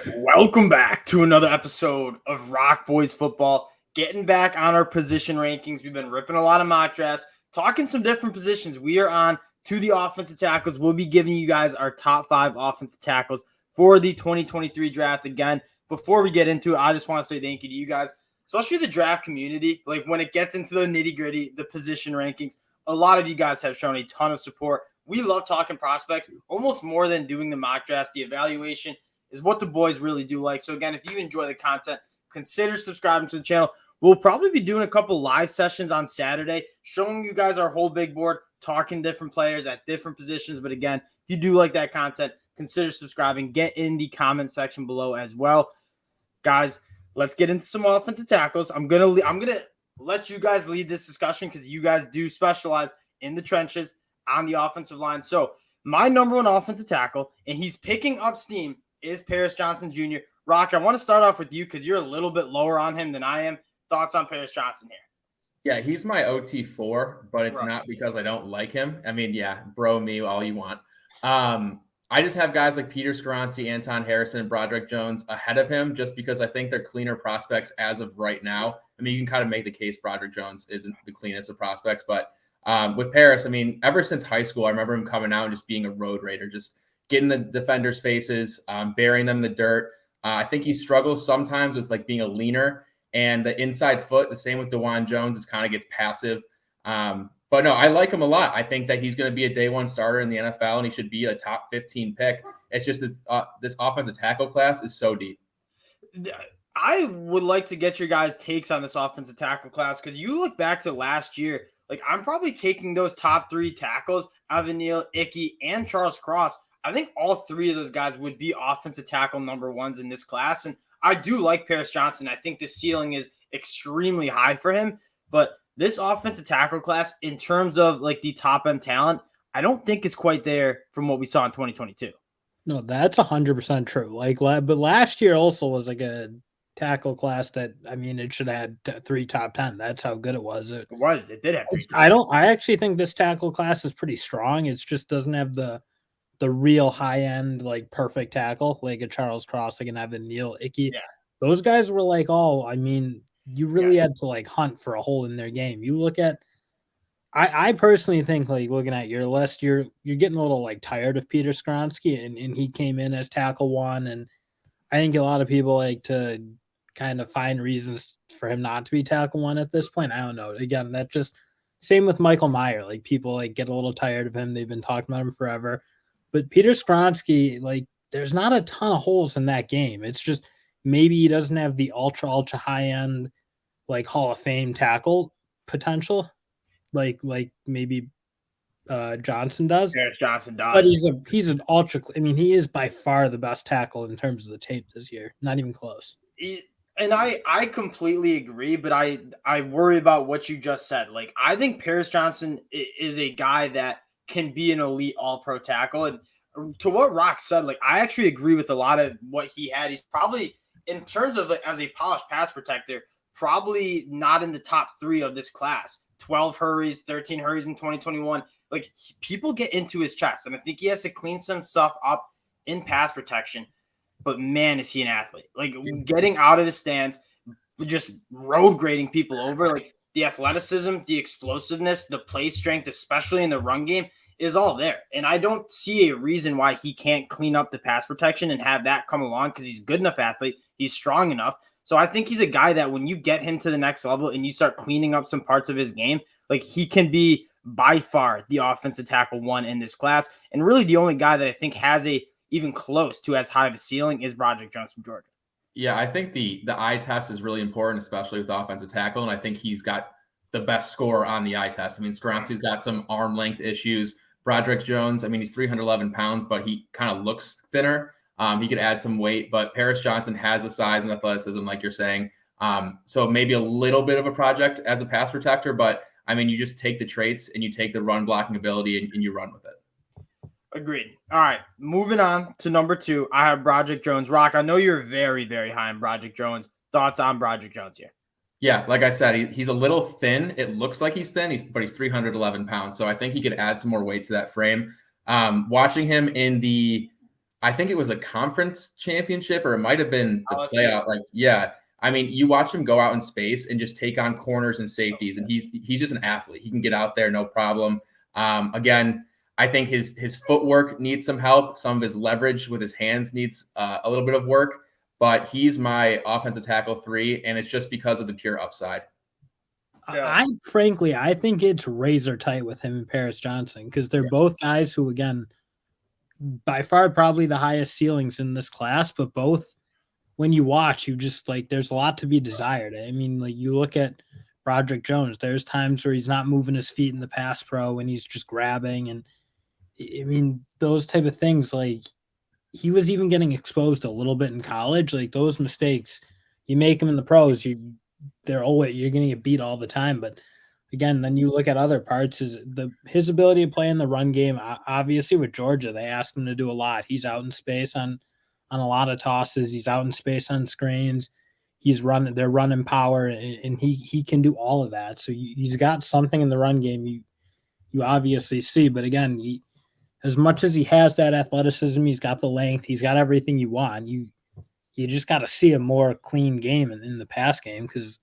Welcome back to another episode of ROC Boys Football. Getting back on our position rankings. We've been ripping a lot of mock drafts, talking some different positions. We are on to the offensive tackles. We'll be giving you guys our top 5 offensive tackles for the 2023 draft. Again, before we get into it, I just want to say thank you to you guys, especially the draft community. Like when it gets into the nitty-gritty, the position rankings, a lot of you guys have shown a ton of support. We love talking prospects almost more than doing the mock drafts. The evaluation is what the boys really do like. So again, if you enjoy the content, consider subscribing to the channel. We'll probably be doing a couple live sessions on Saturday, showing you guys our whole big board, talking different players at different positions. But again, if you do like that content, consider subscribing. Get in the comment section below as well. Guys, let's get into some offensive tackles. I'm gonna let you guys lead this discussion because you guys do specialize in the trenches on the offensive line. So my number one offensive tackle, and he's picking up steam, is Paris Johnson Jr. ROC, I want to start off with you because you're a little bit lower on him than I am. Thoughts on Paris Johnson here? Yeah, he's my OT4, but it's not because I don't like him. I mean, yeah, bro me all you want. I just have guys like Peter Skoronski, Anton Harrison, and Broderick Jones ahead of him just because I think they're cleaner prospects as of right now. I mean, you can kind of make the case Broderick Jones isn't the cleanest of prospects, but with Paris, I mean, ever since high school, I remember him coming out and just being a road raider, just getting the defenders' faces, burying them in the dirt. I think he struggles sometimes with like being a leaner and the inside foot. The same with DeJuan Jones, is kind of gets passive. But no, I like him a lot. I think that he's going to be a day one starter in the NFL, and he should be a top 15 pick. It's just this offensive tackle class is so deep. I would like to get your guys' takes on this offensive tackle class because you look back to last year. Like I'm probably taking those top 3 tackles, Evan Neal, Ickey, and Charles Cross. I think all 3 of those guys would be offensive tackle number ones in this class. And I do like Paris Johnson. I think the ceiling is extremely high for him. But this offensive tackle class, in terms of like the top end talent, I don't think is quite there from what we saw in 2022. No, that's 100% true. But last year also was like a tackle class that, I mean, it should have had 3 top 10. That's how good it was. It did have 3. I actually think this tackle class is pretty strong. It just doesn't have the real high end, like perfect tackle, like a Charles Cross, like an Evan Neal, Ickey. Yeah. Those guys were like, I mean, you really had to like hunt for a hole in their game. You look at, I personally think like looking at your list, you're getting a little like tired of Peter Skoronski, and he came in as tackle 1. And I think a lot of people like to kind of find reasons for him not to be tackle 1 at this point. I don't know. Again, that just same with Michael Mayer. Like people like get a little tired of him. They've been talking about him forever. But Peter Skoronski, like, there's not a ton of holes in that game. It's just maybe he doesn't have the ultra high end, like Hall of Fame tackle potential, like maybe Johnson does. Yes, Johnson does. But he's an ultra. I mean, he is by far the best tackle in terms of the tape this year. Not even close. And I completely agree, but I worry about what you just said. Like, I think Paris Johnson is a guy that can be an elite all-pro tackle. And to what ROC said, like I actually agree with a lot of what he had. He's probably, in terms of like, as a polished pass protector, probably not in the top 3 of this class. 12 hurries, 13 hurries in 2021. Like people get into his chest, and I think he has to clean some stuff up in pass protection. But man, is he an athlete. Like getting out of the stands, just road grading people over, like the athleticism, the explosiveness, the play strength, especially in the run game, is all there. And I don't see a reason why he can't clean up the pass protection and have that come along because he's a good enough athlete. He's strong enough. So I think he's a guy that when you get him to the next level and you start cleaning up some parts of his game, like he can be by far the offensive tackle 1 in this class. And really the only guy that I think has a even close to as high of a ceiling is Broderick Jones from Georgia. Yeah, I think the eye test is really important, especially with offensive tackle. And I think he's got the best score on the eye test. I mean, Skoronski's got some arm length issues. Broderick Jones, I mean, he's 311 pounds, but he kind of looks thinner. He could add some weight, but Paris Johnson has the size and athleticism, like you're saying. So maybe a little bit of a project as a pass protector, but I mean, you just take the traits and you take the run blocking ability and you run with it. Agreed. All right, moving on to number 2. I have Broderick Jones. ROC, I know you're very, very high on Broderick Jones. Thoughts on Broderick Jones here? Yeah, like I said, he's a little thin. It looks like he's thin, but he's 311 pounds. So I think he could add some more weight to that frame. Watching him in the I think it was a conference championship, or it might have been the playoff. Like, yeah. I mean, you watch him go out in space and just take on corners and safeties, and he's just an athlete. He can get out there, no problem. Again, I think his footwork needs some help. Some of his leverage with his hands needs a little bit of work, but he's my offensive tackle 3, and it's just because of the pure upside. Yeah. I think it's razor tight with him and Paris Johnson, because they're both guys who, again, by far probably the highest ceilings in this class, but both, when you watch, you just like, there's a lot to be desired. I mean, like, you look at Broderick Jones, there's times where he's not moving his feet in the pass pro and he's just grabbing. And I mean, those type of things, like, he was even getting exposed a little bit in college. Like, those mistakes, you make them in the pros, you're going to get beat all the time. But again, then you look at other parts, his ability to play in the run game. Obviously with Georgia, they asked him to do a lot. He's out in space on a lot of tosses. He's out in space on screens. They're running power, and he can do all of that. So he's got something in the run game you obviously see. But again, as much as he has that athleticism, he's got the length, he's got everything you want. You just got to see a more clean game in the pass game, because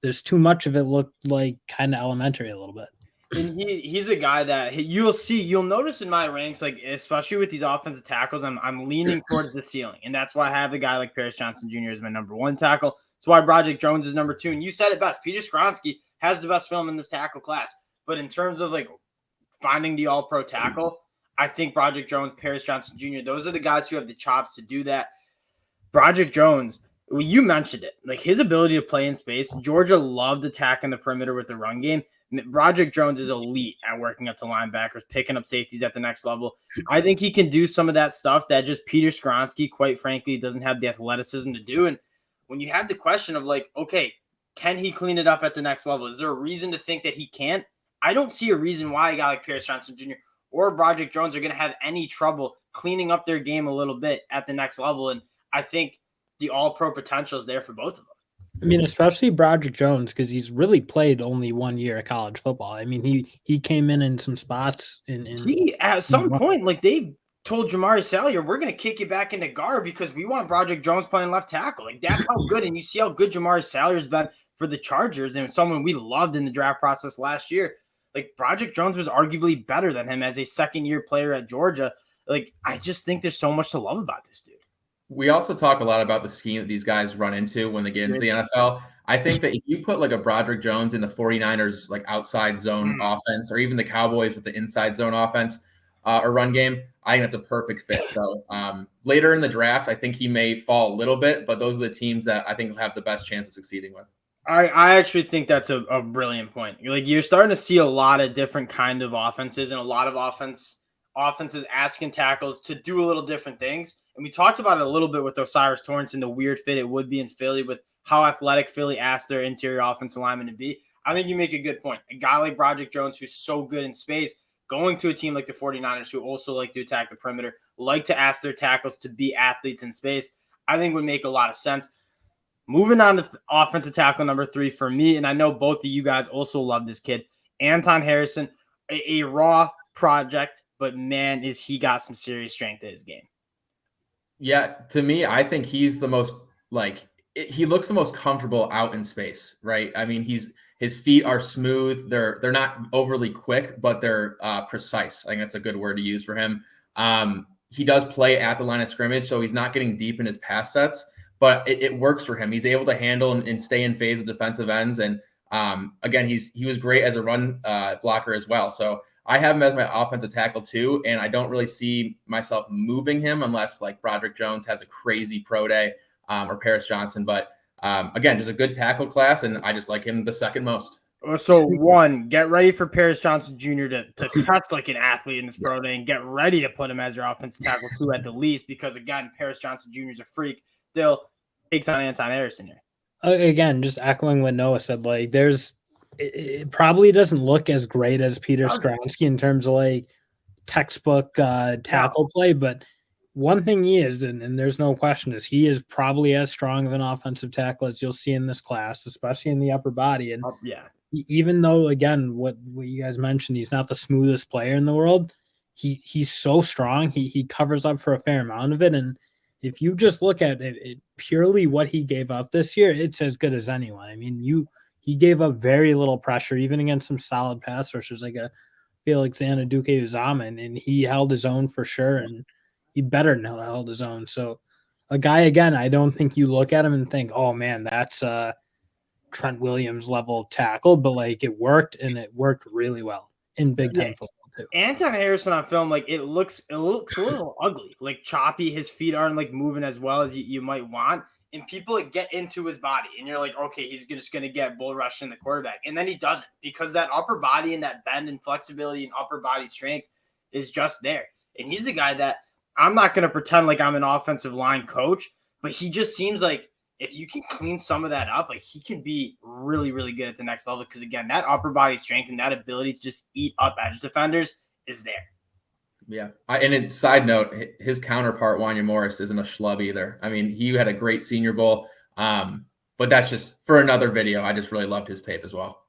there's too much of it looked like kind of elementary a little bit. And he's a guy that you'll notice in my ranks, like, especially with these offensive tackles, I'm leaning towards the ceiling. And that's why I have a guy like Paris Johnson Jr. as my number 1 tackle. That's why Broderick Jones is number 2. And you said it best. Peter Skoronski has the best film in this tackle class. But in terms of, like, finding the all-pro tackle, I think Broderick Jones, Paris Johnson Jr., those are the guys who have the chops to do that. Broderick Jones, well, you mentioned it, like, his ability to play in space. Georgia loved attacking the perimeter with the run game. Broderick Jones is elite at working up to linebackers, picking up safeties at the next level. I think he can do some of that stuff that just Peter Skoronski, quite frankly, doesn't have the athleticism to do. And when you have the question of, like, okay, can he clean it up at the next level? Is there a reason to think that he can't? I don't see a reason why a guy like Paris Johnson Jr. or Broderick Jones are going to have any trouble cleaning up their game a little bit at the next level. And I think the all-pro potential is there for both of them. I mean, especially Broderick Jones, because he's really played only 1 year of college football. I mean, he came in some spots. At some point, like, they told Jamari Salyer, we're going to kick you back into guard because we want Broderick Jones playing left tackle. Like, that's how good. And you see how good Jamari Salyer's been for the Chargers, and someone we loved in the draft process last year. Like, Broderick Jones was arguably better than him as a second-year player at Georgia. Like, I just think there's so much to love about this dude. We also talk a lot about the scheme that these guys run into when they get into the NFL. I think that if you put, like, a Broderick Jones in the 49ers, like, outside zone offense, or even the Cowboys with the inside zone offense or run game, I think that's a perfect fit. So later in the draft, I think he may fall a little bit, but those are the teams that I think will have the best chance of succeeding with. I actually think that's a brilliant point. Like, you're starting to see a lot of different kind of offenses and a lot of offenses asking tackles to do a little different things. And we talked about it a little bit with O'Cyrus Torrence and the weird fit it would be in Philly with how athletic Philly asked their interior offensive lineman to be. I think you make a good point. A guy like Broderick Jones, who's so good in space, going to a team like the 49ers, who also like to attack the perimeter, like to ask their tackles to be athletes in space, I think would make a lot of sense. Moving on to offensive tackle number 3 for me, and I know both of you guys also love this kid, Anton Harrison, a raw project, but man, is he got some serious strength in his game. Yeah, to me, I think he's the most, like, he looks the most comfortable out in space, right? I mean, his feet are smooth. They're not overly quick, but they're precise. I think that's a good word to use for him. He does play at the line of scrimmage, so he's not getting deep in his pass sets, but it works for him. He's able to handle and stay in phase with defensive ends. And again, he was great as a run blocker as well. So I have him as my offensive tackle too, and I don't really see myself moving him unless, like, Broderick Jones has a crazy pro day or Paris Johnson. But again, just a good tackle class, and I just like him the second most. So, 1, get ready for Paris Johnson Jr. to test like an athlete in this pro day, and get ready to put him as your offensive tackle 2 at the least, because, again, Paris Johnson Jr. is a freak. Still takes on Anton Harrison here. Again, just echoing what Noah said, like, it probably doesn't look as great as Peter Skoronski in terms of, like, textbook tackle play, but one thing he is, and there's no question, is he is probably as strong of an offensive tackle as you'll see in this class, especially in the upper body. And even though, again, what you guys mentioned, he's not the smoothest player in the world, he's so strong. He covers up for a fair amount of it. And if you just look at it purely what he gave up this year, it's as good as anyone. I mean, he gave up very little pressure, even against some solid pass rushers like a Felix Anudike-Uzomah, and he held his own for sure, and he better than held his own. So a guy, again, I don't think you look at him and think, oh man, that's a Trent Williams level tackle, but like it worked, and it worked really well in Big Ten football too. Anton Harrison on film, like it looks a little ugly, like choppy. His feet aren't like moving as well as you might want. And people like, get into his body, and you're like, okay, he's just going to get bull rushing the quarterback. And then he doesn't, because that upper body and that bend and flexibility and upper body strength is just there. And he's a guy that I'm not going to pretend like I'm an offensive line coach, but he just seems like if you can clean some of that up, like he can be really, really good at the next level. Because again, that upper body strength and that ability to just eat up edge defenders is there. Yeah. And in side note, his counterpart, Wanya Morris, isn't a schlub either. I mean, he had a great Senior Bowl, but that's just for another video. I just really loved his tape as well.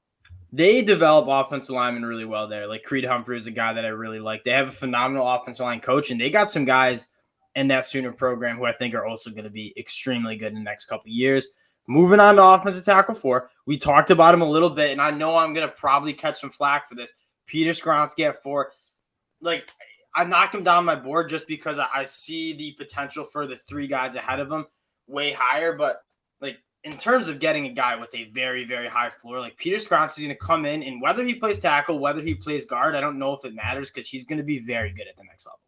They develop offensive linemen really well there. Like Creed Humphrey is a guy that I really like. They have a phenomenal offensive line coach, and they got some guys in that Sooner program who I think are also going to be extremely good in the next couple of years. Moving on to offensive tackle 4, we talked about him a little bit, and I know I'm going to probably catch some flack for this. Peter Skoronski at 4. Like, I knock him down my board just because I see the potential for the 3 guys ahead of him way higher. But like in terms of getting a guy with a very, very high floor, like Peter Skoronski is going to come in, and whether he plays tackle, whether he plays guard, I don't know if it matters because he's going to be very good at the next level.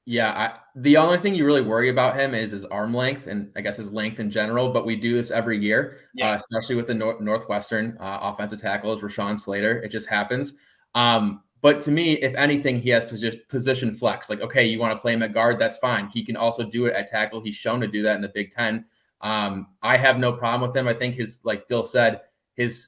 Yeah, the only thing you really worry about him is his arm length and I guess his length in general, but we do this every year, especially with the Northwestern offensive tackles, Rashawn Slater. It just happens. But to me, if anything, he has position flex. Like, okay, you want to play him at guard, that's fine. He can also do it at tackle. He's shown to do that in the Big Ten. I have no problem with him. I think his, like Dill said, his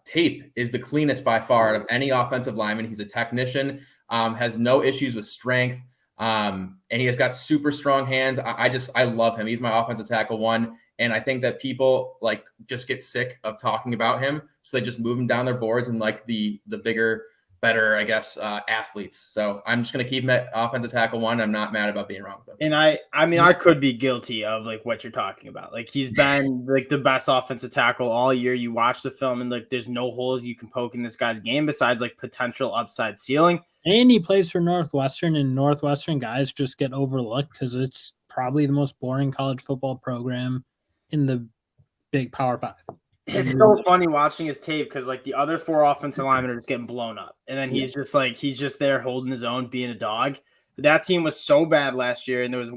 tape is the cleanest by far out of any offensive lineman. He's a technician, has no issues with strength. And he has got super strong hands. I love him. He's my offensive tackle 1. And I think that people like just get sick of talking about him. So they just move him down their boards and like the bigger, better, I guess, athletes. So I'm just going to keep him at offensive tackle 1. I'm not mad about being wrong with him. And I mean, I could be guilty of like what you're talking about. Like he's been like the best offensive tackle all year. You watch the film and like, there's no holes you can poke in this guy's game besides like potential upside ceiling. And he plays for Northwestern, and Northwestern guys just get overlooked because it's probably the most boring college football program in the Big Power 5. It's so funny watching his tape because like the other 4 offensive linemen are just getting blown up. And then he's just there holding his own, being a dog. That team was so bad last year, and there's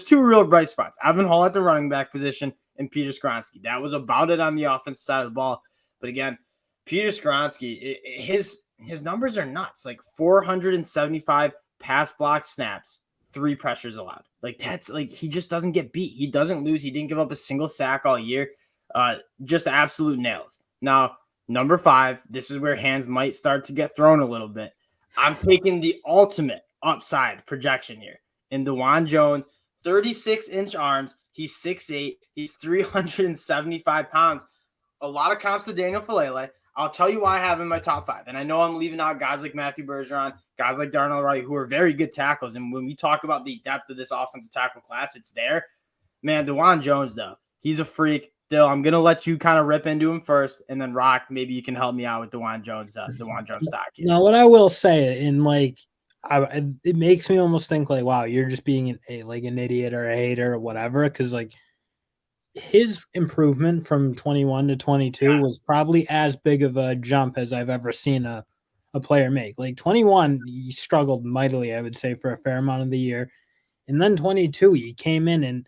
2 real bright spots. Evan Hall at the running back position and Peter Skoronski. That was about it on the offensive side of the ball. But again, Peter Skoronski, his numbers are nuts. Like 475 pass block snaps, 3 pressures allowed. Like that's like he just doesn't get beat. He doesn't lose. He didn't give up a single sack all year. Just absolute nails. Now, number 5, this is where hands might start to get thrown a little bit. I'm taking the ultimate upside projection here in DeJuan Jones, 36-inch arms. He's 6'8". He's 375 pounds. A lot of comps to Daniel Falele. I'll tell you why I have him in my top 5. And I know I'm leaving out guys like Matthew Bergeron, guys like Darnell Wright, who are very good tackles. And when we talk about the depth of this offensive tackle class, it's there. Man, DeJuan Jones, though, he's a freak. Dill, I'm going to let you kind of rip into him first, and then Rock, maybe you can help me out with DeJuan Jones stock. Now, what I will say, in like, it makes me almost think like, wow, you're just being an idiot or a hater or whatever, because like his improvement from 21 to 22 was probably as big of a jump as I've ever seen a player make. Like 21, he struggled mightily, I would say, for a fair amount of the year. And then 22, he came in and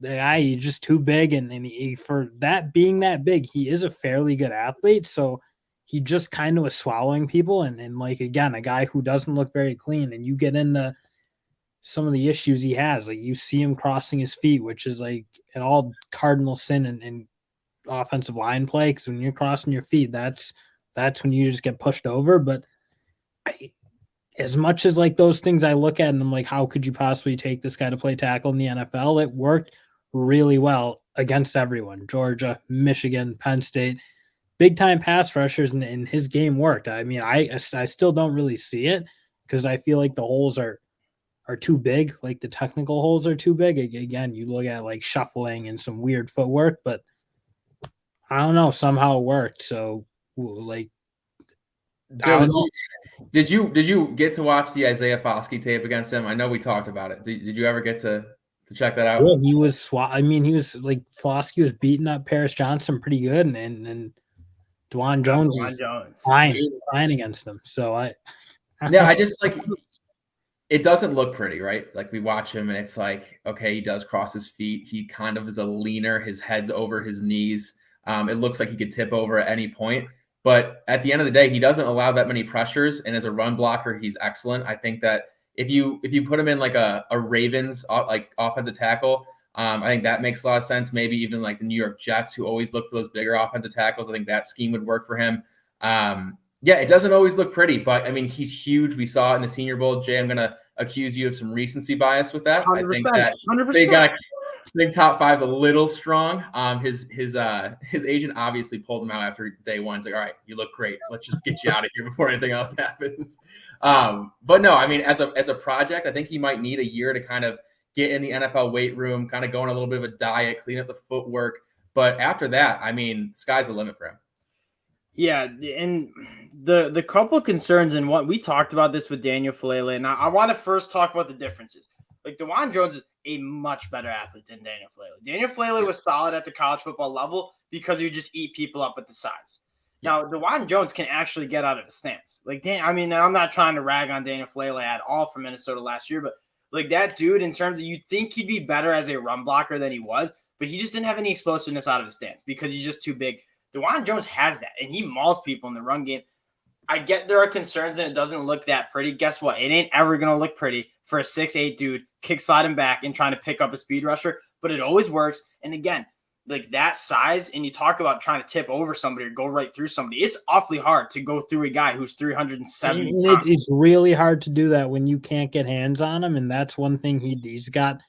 the guy, he's just too big. And he, for that being that big, he is a fairly good athlete. So he just kind of was swallowing people. And like, again, a guy who doesn't look very clean, and you get into some of the issues he has, like you see him crossing his feet, which is like an all cardinal sin in offensive line play. Because when you're crossing your feet, that's when you just get pushed over. But as much as like those things I look at and I'm like, how could you possibly take this guy to play tackle in the NFL? It worked really well against everyone. Georgia, Michigan, Penn State, big time pass rushers, and his game worked. I mean, I still don't really see it because I feel like the holes are too big. Like the technical holes are too big. Again, you look at like shuffling and some weird footwork, but I don't know. Somehow it worked. So like, did you get to watch the Isaiah Foskey tape against him? I know we talked about it. Did you ever get to check that out? Yeah, he was he was like Foskey was beating up Paris Johnson pretty good, and DeJuan Jones was fine against him. So I just like, it doesn't look pretty, right? Like we watch him and it's like, okay, he does cross his feet. He kind of is a leaner. His head's over his knees. It looks like he could tip over at any point. But at the end of the day, he doesn't allow that many pressures. And as a run blocker, he's excellent. I think that if you put him in like a Ravens like offensive tackle, I think that makes a lot of sense. Maybe even like the New York Jets, who always look for those bigger offensive tackles. I think that scheme would work for him. Yeah, it doesn't always look pretty, but I mean, he's huge. We saw it in the Senior Bowl. Jay, I'm going to accuse you of some recency bias with that. 100%, I think that 100%. Big top five's a little strong. His agent obviously pulled him out after day one. It's like, all right, you look great. Let's just get you out of here before anything else happens. But no, I mean, as a project, I think he might need a year to kind of get in the NFL weight room, kind of go on a little bit of a diet, clean up the footwork. But after that, I mean, sky's the limit for him. Yeah, and the couple of concerns, and what we talked about this with Daniel Falele, and I want to first talk about the differences. Like DeJuan Jones is a much better athlete than Daniel Falele. Daniel Falele was solid at the college football level because he would just eat people up with the size. Now, DeJuan Jones can actually get out of his stance. Like, I mean, I'm not trying to rag on Daniel Falele at all from Minnesota last year, but like that dude, in terms of, you'd think he'd be better as a run blocker than he was, but he just didn't have any explosiveness out of his stance because he's just too big. DeJuan Jones has that, and he mauls people in the run game. I get there are concerns and it doesn't look that pretty. Guess what? It ain't ever going to look pretty for a 6'8" dude kick sliding back and trying to pick up a speed rusher, but it always works. And again, like that size, and you talk about trying to tip over somebody or go right through somebody, it's awfully hard to go through a guy who's 370 pounds. It's really hard to do that when you can't get hands on him, and that's one thing he's got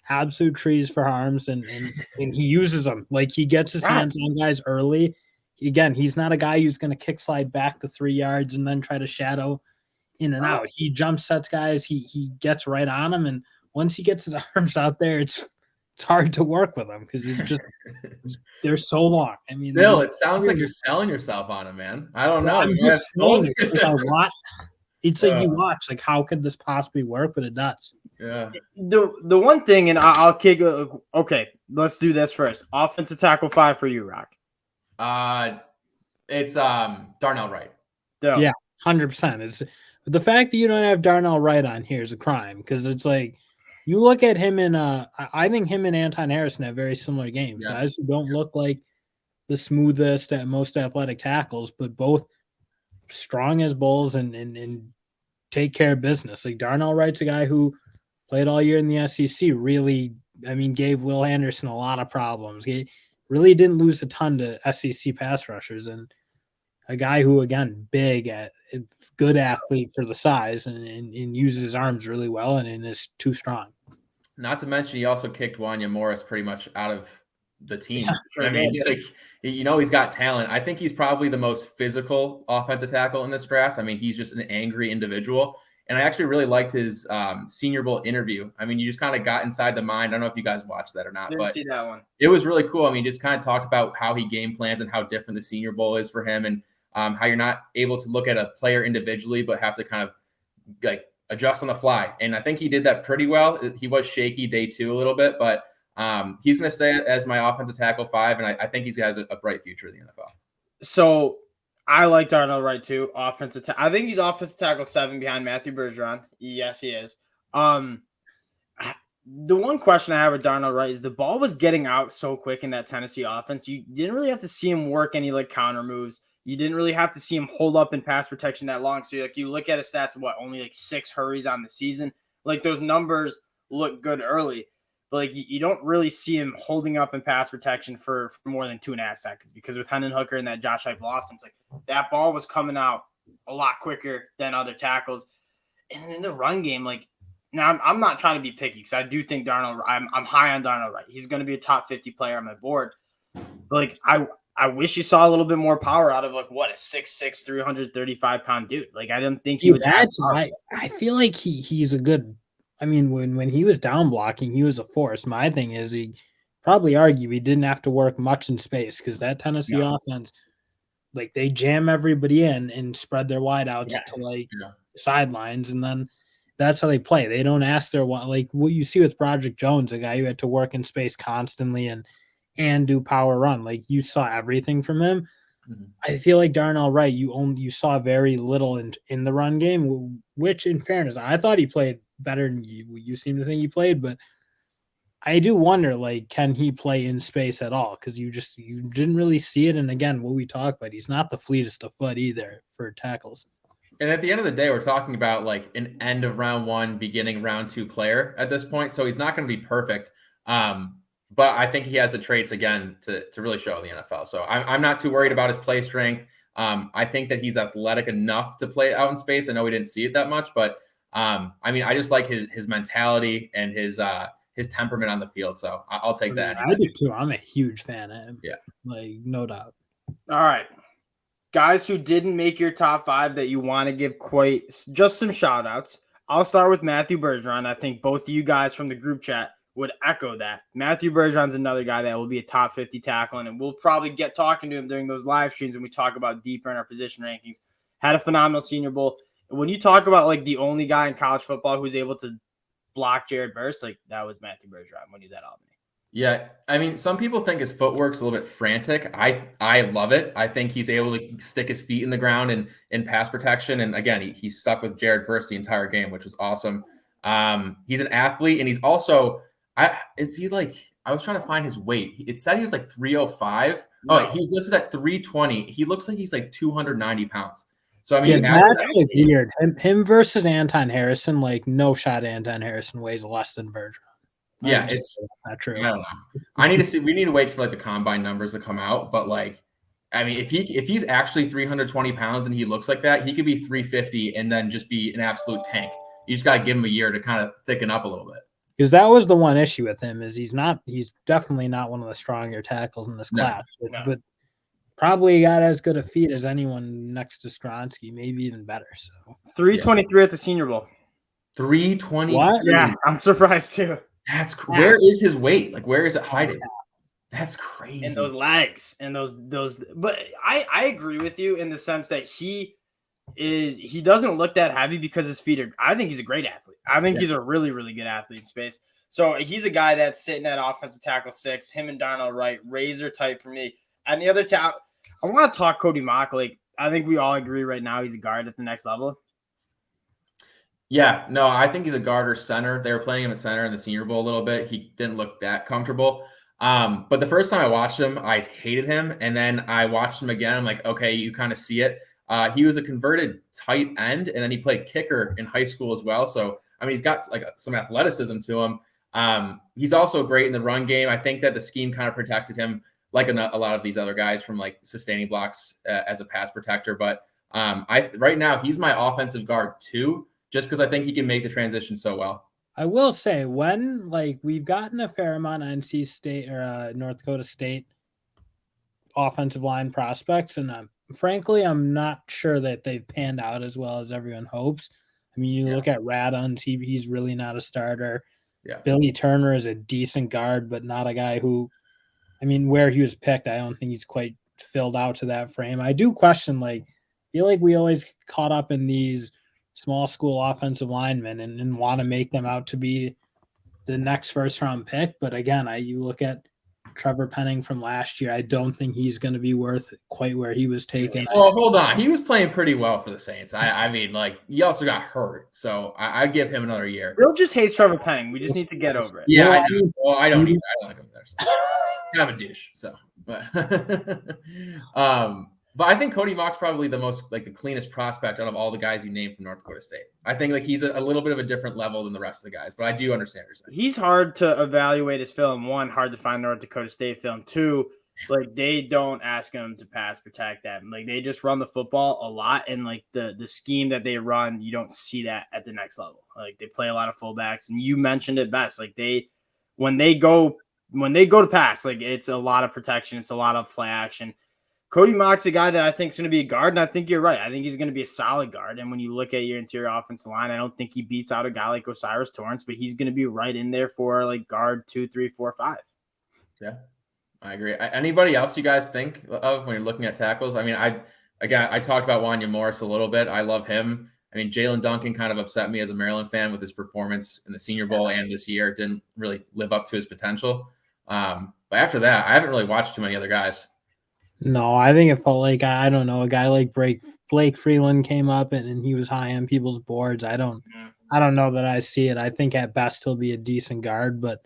absolute trees for arms, and he uses them. Like he gets his hands on guys early. Again, he's not a guy who's going to kick slide back to 3 yards and then try to shadow in and out. He jump sets guys. He gets right on them, and once he gets his arms out there, it's hard to work with him because he's just they're so long. I mean, Bill, it sounds like you're selling yourself on him, man. I don't know. I'm just saying, it's like you watch, like, how could this possibly work? But it does. Yeah. The one thing, and I'll kick. Okay, let's do this first. Offensive tackle 5 for you, Rock. It's Darnell Wright. Yeah, 100%. It's the fact that you don't have Darnell Wright on here is a crime, because it's like you look at him and I think him and Anton Harrison have very similar games. Yes. Guys who don't look like the smoothest at most athletic tackles, but both strong as bulls and take care of business. Like Darnell Wright's a guy who played all year in the SEC, really, I mean, gave Will Anderson a lot of problems. He really didn't lose a ton to SEC pass rushers, and a guy who, again, big, good athlete for the size, and uses his arms really well and is too strong. Not to mention, he also kicked Wanya Morris pretty much out of the team. Yeah, sure. I mean, like, you know, he's got talent. I think he's probably the most physical offensive tackle in this draft. I mean, he's just an angry individual. And I actually really liked his Senior Bowl interview. I mean, you just kind of got inside the mind. I don't know if you guys watched that or not, Didn't see that one. It was really cool. I mean, just kind of talked about how he game plans and how different the Senior Bowl is for him, and how you're not able to look at a player individually, but have to kind of like adjust on the fly. And I think he did that pretty well. He was shaky day 2 a little bit, but he's going to stay as my offensive tackle 5, and I think he has a bright future in the NFL. So I like Darnell Wright too. Offensive I think he's offensive tackle 7 behind Matthew Bergeron. Yes, he is. The one question I have with Darnell Wright is the ball was getting out so quick in that Tennessee offense. You didn't really have to see him work any like counter moves. You didn't really have to see him hold up in pass protection that long. So like you look at his stats, only like 6 hurries on the season. Like those numbers look good early, but like you don't really see him holding up in pass protection for more than 2.5 seconds, because with Hendon Hooker and that Josh Heupel offense, like that ball was coming out a lot quicker than other tackles. And in the run game, like now I'm not trying to be picky, because I do think I'm high on Darnell Wright. He's going to be a top 50 player on my board. But like I wish you saw a little bit more power out of like what a 6'6", 335-pound dude. Like I didn't think he would. I feel like he's a good. I mean, when he was down blocking, he was a force. My thing is he probably argue he didn't have to work much in space because that Tennessee offense, like they jam everybody in and spread their wideouts to sidelines, and then that's how they play. They don't ask their like what you see with Broderick Jones, a guy who had to work in space constantly and do power run. Like you saw everything from him. Mm-hmm. I feel like Darnell Wright, you saw very little in the run game, which in fairness, I thought he played better than you seem to think he played, but I do wonder, like, can he play in space at all? Because you didn't really see it. And again, what we talked about, he's not the fleetest of foot either for tackles. And at the end of the day, we're talking about like an end of round 1, beginning round 2 player at this point. So he's not going to be perfect. But I think he has the traits again to really show in the NFL. So I'm not too worried about his play strength. I think that he's athletic enough to play out in space. I know we didn't see it that much, but I mean, I just like his mentality and his temperament on the field. So I'll take that. I do too. I'm a huge fan of him. Yeah, like no doubt. All right, guys who didn't make your top 5 that you want to give just some shout outs. I'll start with Matthew Bergeron. I think both of you guys from the group chat would echo that. Matthew Bergeron's another guy that will be a top 50 tackle, and we'll probably get talking to him during those live streams when we talk about deeper in our position rankings. Had a phenomenal Senior Bowl. When you talk about like the only guy in college football who's able to block Jared Verse, like that was Matthew Bergeron when he was at Albany. Yeah, I mean, some people think his footwork's a little bit frantic. I love it. I think he's able to stick his feet in the ground and in pass protection. And again, he stuck with Jared Verse the entire game, which was awesome. He's an athlete, and he's also I was trying to find his weight. It said he was like 305. Oh, he's listed at 320. He looks like he's like 290 pounds. So I mean, that's like weird. Him versus Anton Harrison, like no shot. Anton Harrison weighs less than Bergeron. Yeah, it's not true. I don't know. We need to wait for like the combine numbers to come out. But like, I mean, if he's actually 320 pounds and he looks like that, he could be 350 and then just be an absolute tank. You just got to give him a year to kind of thicken up a little bit. Because that was the one issue with him is he's definitely not one of the stronger tackles in this class, but probably got as good a feet as anyone next to Skoronski, maybe even better. So 323 at the Senior Bowl. 320. What? Yeah, I'm surprised too. Where is his weight? Like, where is it hiding? That's crazy. And those legs and those. But I agree with you in the sense that he doesn't look that heavy because his feet are. I think he's a great athlete. I think he's a really, really good athlete in space. So he's a guy that's sitting at offensive tackle 6. Him and Darnell Wright, razor tight for me. And the other tackle, I want to talk Cody Mock. Like, I think we all agree right now he's a guard at the next level. Yeah, no, I think he's a guard or center. They were playing him at center in the Senior Bowl a little bit. He didn't look that comfortable. But the first time I watched him, I hated him. And then I watched him again. I'm like, okay, you kind of see it. He was a converted tight end, and then he played kicker in high school as well. So, I mean, he's got like some athleticism to him. He's also great in the run game. I think that the scheme kind of protected him like a lot of these other guys from like sustaining blocks as a pass protector. But right now he's my offensive guard too, just because I think he can make the transition so well. I will say when like we've gotten a fair amount of NC State or North Dakota State offensive line prospects, and frankly, I'm not sure that they've panned out as well as everyone hopes. I mean, you look at Radon, he's really not a starter. Yeah. Billy Turner is a decent guard, but not a guy who, I mean, where he was picked, I don't think he's quite filled out to that frame. I do question, like, I feel like we always caught up in these small school offensive linemen and want to make them out to be the next first round pick. But again, you look at Trevor Penning from last year. I don't think he's going to be worth quite where he was taken. Oh, hold on. He was playing pretty well for the Saints. I mean, like, he also got hurt. So I'd give him another year. Bill just hates Trevor Penning. We just need to get over it. Yeah, I do. Well, I don't either. I don't like him there. So. Kind of a douche. So, but I think Cody Mock's probably the most, like, the cleanest prospect out of all the guys you named from North Dakota State. I think, like, he's a little bit of a different level than the rest of the guys, but I do understand what you're saying. He's hard to evaluate his film. 1, hard to find North Dakota State film. 2, like, they don't ask him to pass protect that. Like, they just run the football a lot, and, like, the scheme that they run, you don't see that at the next level. Like, they play a lot of fullbacks, and you mentioned it best. Like, when they go to pass, like, it's a lot of protection. It's a lot of play action. Cody Mock's a guy that I think is going to be a guard, and I think you're right. I think he's going to be a solid guard. And when you look at your interior offensive line, I don't think he beats out a guy like Osiris Torrance, but he's going to be right in there for like guard 2, 3, 4, 5. Yeah, I agree. Anybody else you guys think of when you're looking at tackles? I mean, I talked about Wanya Morris a little bit. I love him. I mean, Jalen Duncan kind of upset me as a Maryland fan with his performance in the Senior Bowl and this year. Didn't really live up to his potential. But after that, I haven't really watched too many other guys. No, I think it felt like, I don't know, a guy like Blake Freeland came up and he was high on people's boards. I don't know that I see it. I think at best he'll be a decent guard, but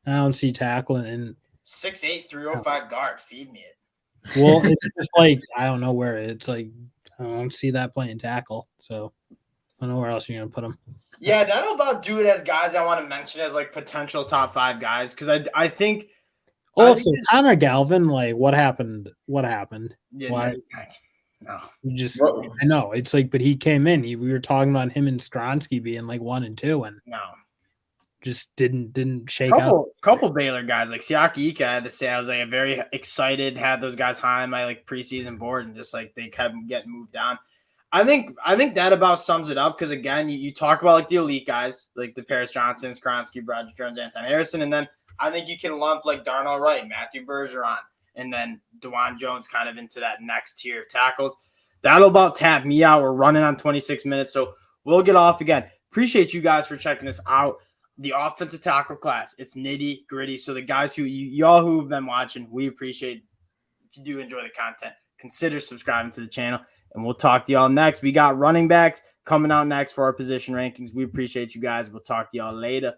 I don't see tackling. And 6'8", 305 guard. Feed me it. Well, it's just like, I don't know where it's like, I don't see that playing tackle. So I don't know where else you're going to put him. Yeah, I don't know about do it as guys I want to mention as like potential top 5 guys. Cause I think, also, Connor Galvin, like, what happened? Yeah, Why? No. You just, I know. It's like, but he came in. We were talking about him and Skoronski being like 1 and 2, and no, just didn't shake out. Couple Baylor guys like Siaki Ika had to say I was like very excited, had those guys high on my like preseason board, and just like they kept getting moved down. I think that about sums it up because again, you talk about like the elite guys like the Paris Johnson, Skoronski, Broderick Jones, Anton Harrison, and then I think you can lump like Darnell Wright, Matthew Bergeron, and then DeJuan Jones kind of into that next tier of tackles. That'll about tap me out. We're running on 26 minutes, so we'll get off again. Appreciate you guys for checking us out. The offensive tackle class, it's nitty gritty. So the guys y'all who have been watching, we appreciate. If you do enjoy the content, consider subscribing to the channel, and we'll talk to y'all next. We got running backs coming out next for our position rankings. We appreciate you guys. We'll talk to y'all later.